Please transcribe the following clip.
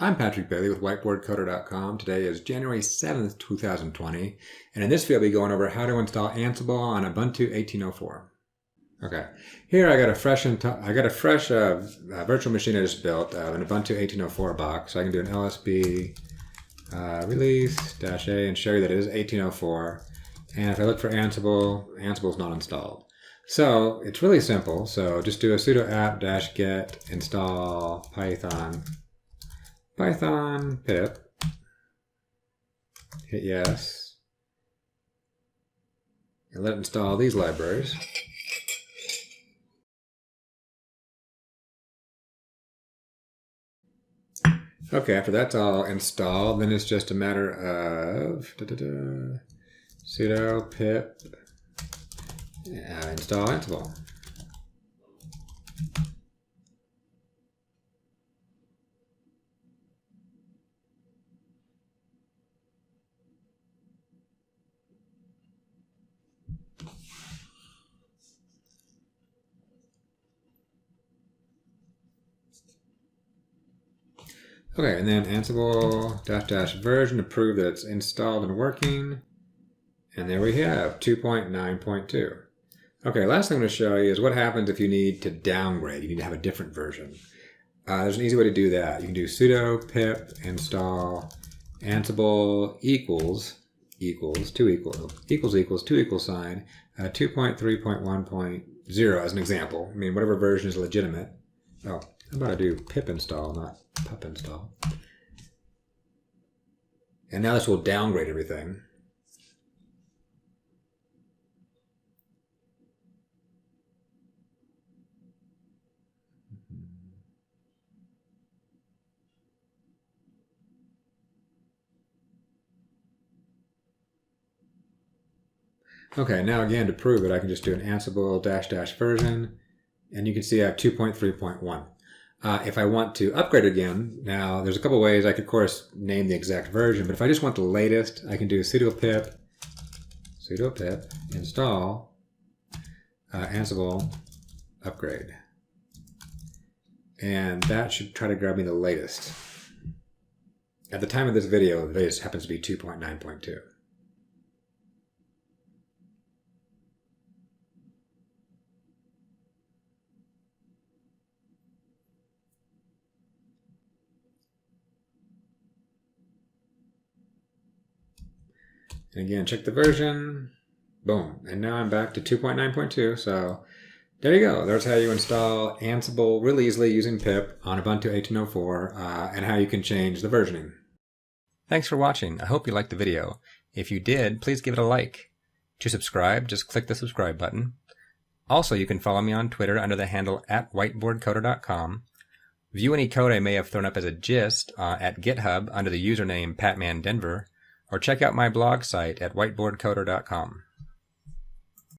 I'm Patrick Bailey with whiteboardcoder.com. Today is January 7th, 2020, and in this video I'll be going over how to install Ansible on Ubuntu 18.04. Okay, here I got a fresh virtual machine I just built, an Ubuntu 18.04 box. So I can do an LSB release-a and show you that it is 18.04. And if I look for Ansible, Ansible is not installed. So it's really simple. So just do a sudo apt-get install python pip, hit yes, and let it install these libraries. Okay, after that's all installed, then it's just a matter of sudo pip install Ansible. Okay, and then ansible -- version to prove that it's installed and working. And there we have 2.9.2. Okay, last thing I'm going to show you is what happens if you need to downgrade. You need to have a different version. There's an easy way to do that. You can do sudo pip install ansible equals 2.3.1.0 as an example. I mean, whatever version is legitimate. Oh, how about I do pip install, not pup install. And now this will downgrade everything. Okay, now again to prove it, I can just do an ansible -- version, and you can see I have 2.3.1. If I want to upgrade again, now there's a couple ways. I could, of course, name the exact version, but if I just want the latest, I can do sudo pip install ansible upgrade. And that should try to grab me the latest. At the time of this video, the latest happens to be 2.9.2. And again, check the version, boom. And now I'm back to 2.9.2, so there you go. There's how you install Ansible really easily using pip on Ubuntu 18.04 and how you can change the versioning. Thanks for watching. I hope you liked the video. If you did, please give it a like. To subscribe, just click the subscribe button. Also, you can follow me on Twitter under the handle @whiteboardcoder.com. View any code I may have thrown up as a gist at GitHub under the username PatmanDenver. Or check out my blog site at whiteboardcoder.com.